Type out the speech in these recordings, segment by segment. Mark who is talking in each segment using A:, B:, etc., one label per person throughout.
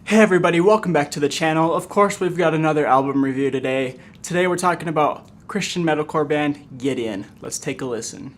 A: Hey everybody, welcome back to the channel. Of course, we've got another album review today. Today we're talking about Christian metalcore band Gideon. Let's take a listen.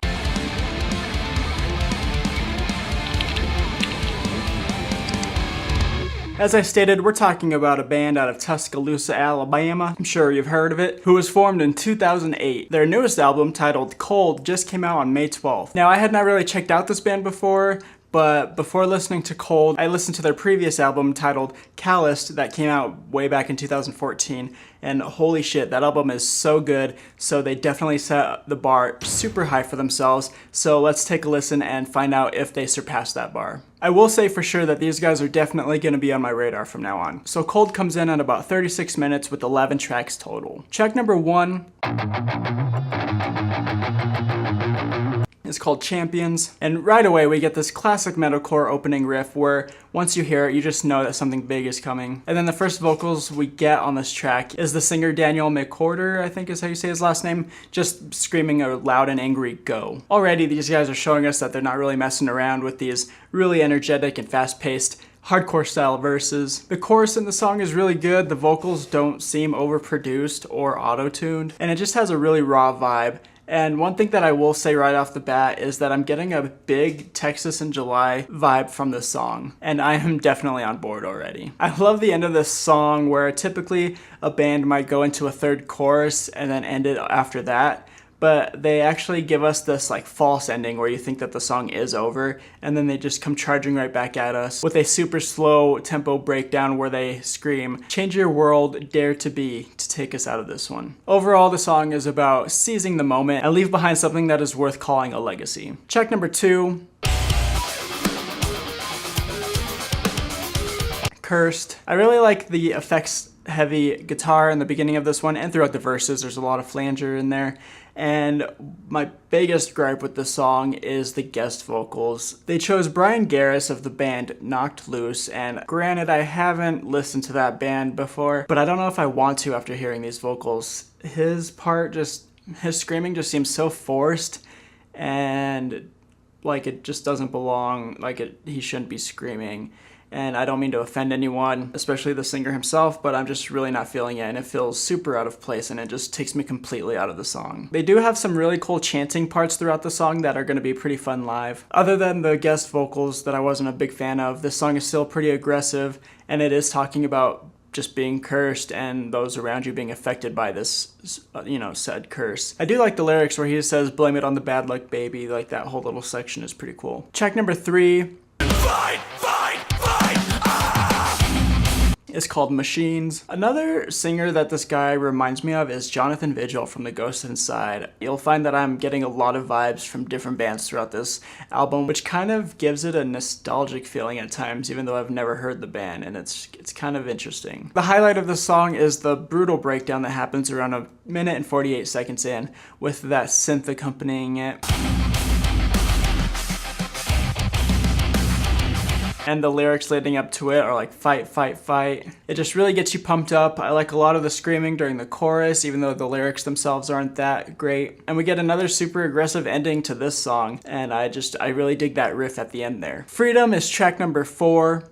A: As I stated, we're talking about a band out of Tuscaloosa, Alabama. I'm sure you've heard of it, who was formed in 2008. Their newest album, titled Cold, just came out on May 12th. Now, I had not really checked out this band before, but before listening to Cold, I listened to their previous album titled Calloused that came out way back in 2014, and holy shit, that album is so good, so they definitely set the bar super high for themselves, so let's take a listen and find out if they surpass that bar. I will say for sure that these guys are definitely going to be on my radar from now on. So Cold comes in at about 36 minutes with 11 tracks total. Track number 1 is called Champions, and right away we get this classic metalcore opening riff where once you hear it you just know that something big is coming. And then the first vocals we get on this track is the singer Daniel McCorder, I think is how you say his last name, just screaming a loud and angry go. Already these guys are showing us that they're not really messing around with these really energetic and fast-paced hardcore style verses. The chorus in the song is really good, the vocals don't seem overproduced or auto-tuned, and it just has a really raw vibe. And one thing that I will say right off the bat is that I'm getting a big Texas in July vibe from this song, and I am definitely on board already. I love the end of this song where typically a band might go into a third chorus and then end it after that, but they actually give us this like false ending where you think that the song is over, and then they just come charging right back at us with a super slow tempo breakdown where they scream, "Change your world, dare to be," to take us out of this one. Overall, the song is about seizing the moment and leave behind something that is worth calling a legacy. Track number 2. Cursed. I really like the effects heavy guitar in the beginning of this one and throughout the verses. There's a lot of flanger in there. And my biggest gripe with this song is the guest vocals. They chose Brian Garris of the band Knocked Loose, and granted I haven't listened to that band before, but I don't know if I want to after hearing these vocals. His screaming just seems so forced and like it just doesn't belong, he shouldn't be screaming. And I don't mean to offend anyone, especially the singer himself, but I'm just really not feeling it, and it feels super out of place, and it just takes me completely out of the song. They do have some really cool chanting parts throughout the song that are going to be pretty fun live. Other than the guest vocals that I wasn't a big fan of, this song is still pretty aggressive, and it is talking about just being cursed and those around you being affected by this, said curse. I do like the lyrics where he says, "Blame it on the bad luck, baby." Like, that whole little section is pretty cool. Track number 3. Is called Machines. Another singer that this guy reminds me of is Jonathan Vigil from The Ghost Inside. You'll find that I'm getting a lot of vibes from different bands throughout this album, which kind of gives it a nostalgic feeling at times, even though I've never heard the band, and it's kind of interesting. The highlight of the song is the brutal breakdown that happens around 1 minute and 48 seconds in, with that synth accompanying it. And the lyrics leading up to it are like fight, fight, fight. It just really gets you pumped up. I like a lot of the screaming during the chorus, even though the lyrics themselves aren't that great. And we get another super aggressive ending to this song, and I really dig that riff at the end there. Freedom is track number 4.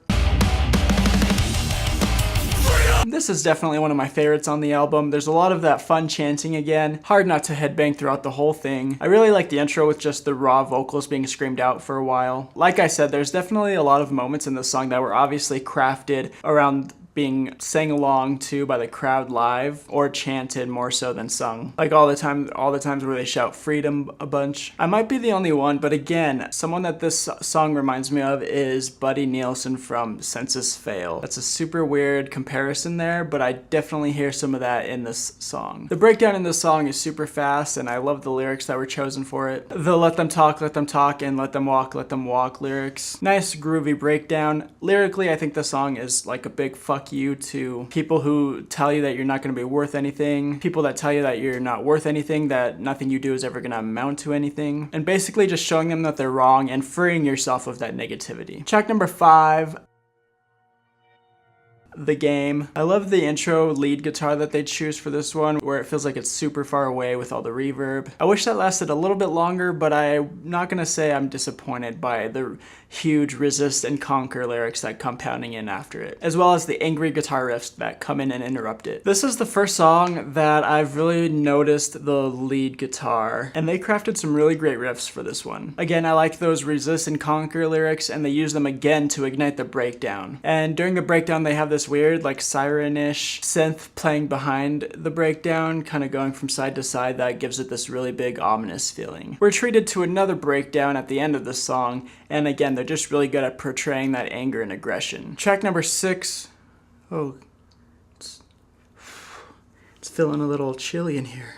A: This is definitely one of my favorites on the album. There's a lot of that fun chanting again. Hard not to headbang throughout the whole thing. I really like the intro with just the raw vocals being screamed out for a while. Like I said, there's definitely a lot of moments in this song that were obviously crafted around being sang along to by the crowd live, or chanted more so than sung. Like all the times where they shout freedom a bunch. I might be the only one, but again, someone that this song reminds me of is Buddy Nielsen from Census Fail. That's a super weird comparison there, but I definitely hear some of that in this song. The breakdown in this song is super fast, and I love the lyrics that were chosen for it. The let them talk, and let them walk lyrics. Nice groovy breakdown. Lyrically, I think the song is like a big fuck you to people who tell you that you're not going to be worth anything, people that tell you that you're not worth anything, that nothing you do is ever going to amount to anything, and basically just showing them that they're wrong and freeing yourself of that negativity. Track number 5. The Game. I love the intro lead guitar that they choose for this one, where it feels like it's super far away with all the reverb. I wish that lasted a little bit longer, but I'm not gonna say I'm disappointed by the huge resist and conquer lyrics that come pounding in after it, as well as the angry guitar riffs that come in and interrupt it. This is the first song that I've really noticed the lead guitar, and they crafted some really great riffs for this one. Again, I like those resist and conquer lyrics, and they use them again to ignite the breakdown. And during the breakdown, they have this weird, like, siren-ish synth playing behind the breakdown, kind of going from side to side, that gives it this really big, ominous feeling. We're treated to another breakdown at the end of the song, and again, they're just really good at portraying that anger and aggression. Track number 6. Oh, it's feeling a little chilly in here.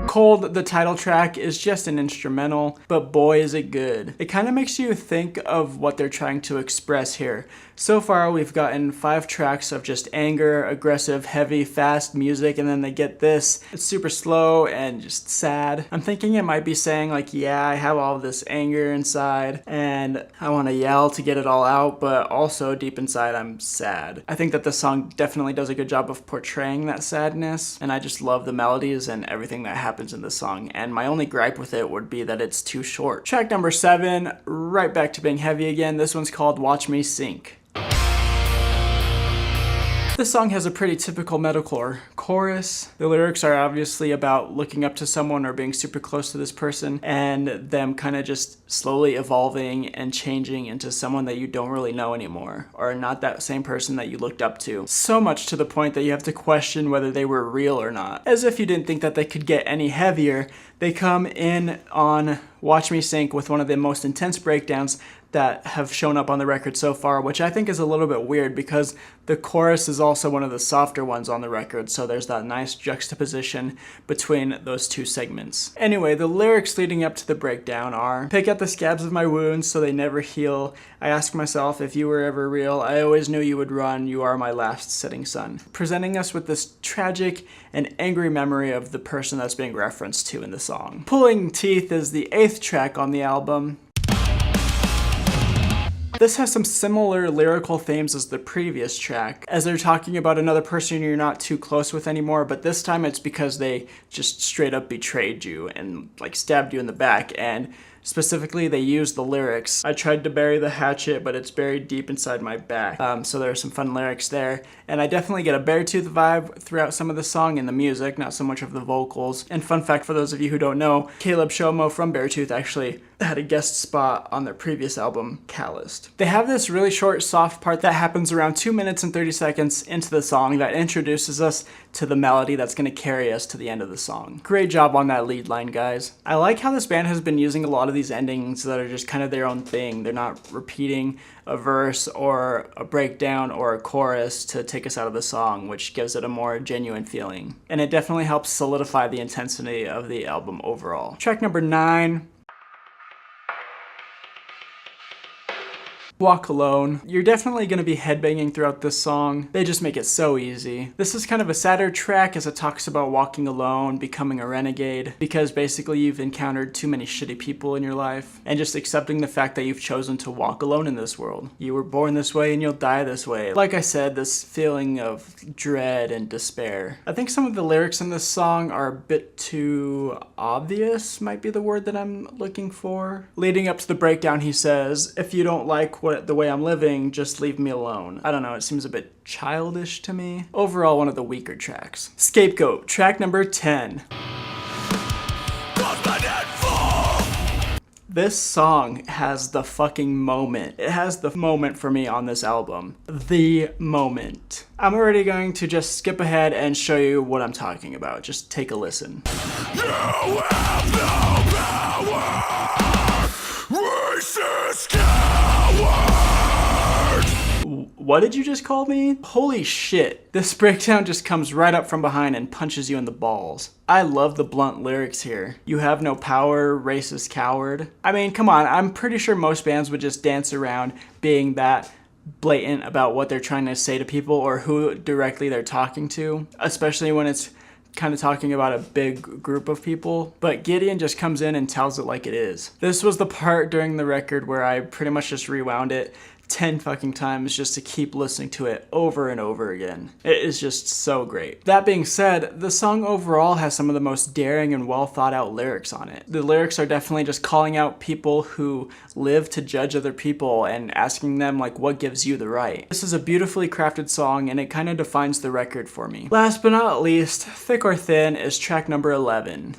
A: Cold, the title track, is just an instrumental, but boy is it good. It kind of makes you think of what they're trying to express here. So far, we've gotten 5 tracks of just anger, aggressive, heavy, fast music, and then they get this. It's super slow and just sad. I'm thinking it might be saying, like, yeah, I have all this anger inside, and I want to yell to get it all out, but also deep inside, I'm sad. I think that the song definitely does a good job of portraying that sadness, and I just love the melodies and everything that happens in the song, and my only gripe with it would be that it's too short. Track number 7, right back to being heavy again. This one's called Watch Me Sink. This song has a pretty typical metalcore chorus. The lyrics are obviously about looking up to someone or being super close to this person and them kind of just slowly evolving and changing into someone that you don't really know anymore, or not that same person that you looked up to. So much to the point that you have to question whether they were real or not. As if you didn't think that they could get any heavier, they come in on Watch Me Sink with one of the most intense breakdowns that have shown up on the record so far, which I think is a little bit weird because the chorus is also one of the softer ones on the record, so there's that nice juxtaposition between those two segments. Anyway, the lyrics leading up to the breakdown are, pick at the scabs of my wounds so they never heal. I ask myself if you were ever real. I always knew you would run. You are my last setting sun. Presenting us with this tragic and angry memory of the person that's being referenced to in the song. Pulling Teeth is the 8th track on the album. This has some similar lyrical themes as the previous track, as they're talking about another person you're not too close with anymore, but this time it's because they just straight up betrayed you and like stabbed you in the back, and specifically they used the lyrics, I tried to bury the hatchet, but it's buried deep inside my back. So there are some fun lyrics there, and I definitely get a Beartooth vibe throughout some of the song and the music, not so much of the vocals. And fun fact for those of you who don't know, Caleb Shomo from Beartooth actually had a guest spot on their previous album, Calloused. They have this really short, soft part that happens around 2 minutes and 30 seconds into the song that introduces us to the melody that's going to carry us to the end of the song. Great job on that lead line, guys. I like how this band has been using a lot of these endings that are just kind of their own thing. They're not repeating a verse or a breakdown or a chorus to take us out of the song, which gives it a more genuine feeling. And it definitely helps solidify the intensity of the album overall. Track number 9. Walk Alone. You're definitely going to be headbanging throughout this song. They just make it so easy. This is kind of a sadder track as it talks about walking alone, becoming a renegade, because basically you've encountered too many shitty people in your life, and just accepting the fact that you've chosen to walk alone in this world. You were born this way and you'll die this way. Like I said, this feeling of dread and despair. I think some of the lyrics in this song are a bit too obvious, might be the word that I'm looking for. Leading up to the breakdown, he says, if you don't like the way I'm living, just leave me alone. I don't know, it seems a bit childish to me. Overall, one of the weaker tracks. Scapegoat, track number 10. This song has the fucking moment. It has the moment for me on this album. The moment. I'm already going to just skip ahead and show you what I'm talking about. Just take a listen. You have no power, racist coward! What did you just call me? Holy shit. This breakdown just comes right up from behind and punches you in the balls. I love the blunt lyrics here. You have no power, racist coward. I mean, come on, I'm pretty sure most bands would just dance around being that blatant about what they're trying to say to people or who directly they're talking to, especially when it's kind of talking about a big group of people, but Gideon just comes in and tells it like it is. This was the part during the record where I pretty much just rewound it 10 fucking times just to keep listening to it over and over again. It is just so great. That being said, the song overall has some of the most daring and well thought out lyrics on it. The lyrics are definitely just calling out people who live to judge other people and asking them like, what gives you the right? This is a beautifully crafted song and it kind of defines the record for me. Last but not least, Thick or Thin is track number 11.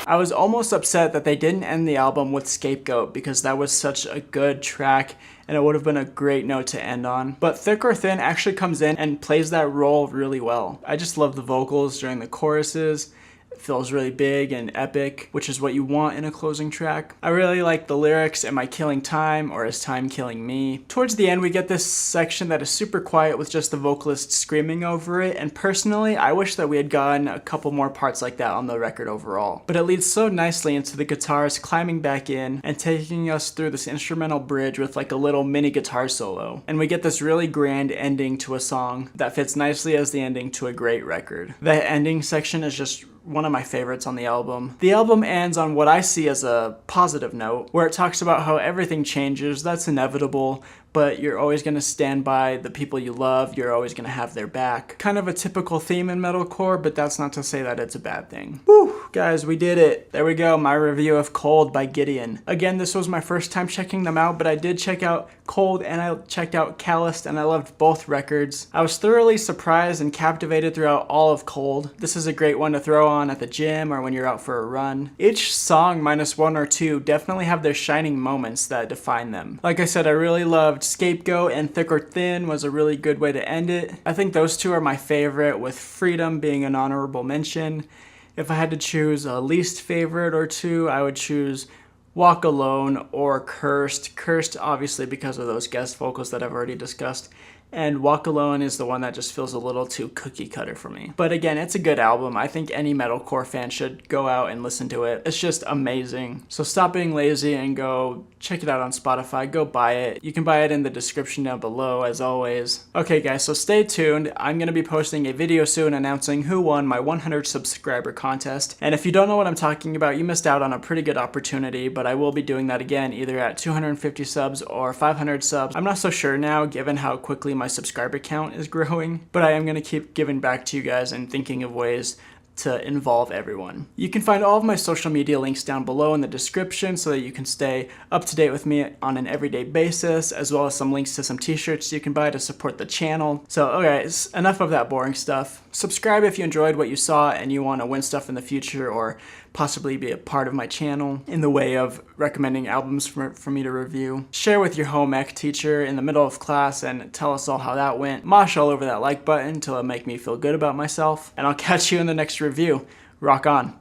A: I was almost upset that they didn't end the album with Scapegoat because that was such a good track and it would have been a great note to end on. But Thick or Thin actually comes in and plays that role really well. I just love the vocals during the choruses. It feels really big and epic, which is what you want in a closing track. I really like the lyrics, am I killing time or is time killing me? Towards the end, we get this section that is super quiet with just the vocalist screaming over it, and personally, I wish that we had gotten a couple more parts like that on the record overall. But it leads so nicely into the guitars climbing back in and taking us through this instrumental bridge with like a little mini guitar solo. And we get this really grand ending to a song that fits nicely as the ending to a great record. That ending section is just one of my favorites on the album. The album ends on what I see as a positive note, where it talks about how everything changes, that's inevitable, but you're always going to stand by the people you love, you're always going to have their back. Kind of a typical theme in metalcore, but that's not to say that it's a bad thing. Woo! Guys, we did it. There we go, my review of Cold by Gideon. Again, this was my first time checking them out, but I did check out Cold and I checked out Calloused, and I loved both records. I was thoroughly surprised and captivated throughout all of Cold. This is a great one to throw on at the gym or when you're out for a run. Each song, minus one or two, definitely have their shining moments that define them. Like I said, I really loved Scapegoat, and Thick or Thin was a really good way to end it. I think those two are my favorite, with Freedom being an honorable mention. If I had to choose a least favorite or two, I would choose Walk Alone or Cursed. Cursed obviously because of those guest vocals that I've already discussed. And Walk Alone is the one that just feels a little too cookie cutter for me. But again, it's a good album. I think any metalcore fan should go out and listen to it. It's just amazing. So stop being lazy and go check it out on Spotify. Go buy it. You can buy it in the description down below, as always. Okay guys, so stay tuned. I'm going to be posting a video soon announcing who won my 100 subscriber contest. And if you don't know what I'm talking about, you missed out on a pretty good opportunity, but I will be doing that again either at 250 subs or 500 subs. I'm not so sure now given how quickly my subscriber count is growing, but I am going to keep giving back to you guys and thinking of ways to involve everyone. You can find all of my social media links down below in the description so that you can stay up to date with me on an everyday basis, as well as some links to some t-shirts you can buy to support the channel. So okay, enough of that boring stuff. Subscribe if you enjoyed what you saw and you want to win stuff in the future or possibly be a part of my channel in the way of recommending albums for me to review. Share with your home ec teacher in the middle of class and tell us all how that went. Mosh all over that like button till it make me feel good about myself. And I'll catch you in the next review. Rock on.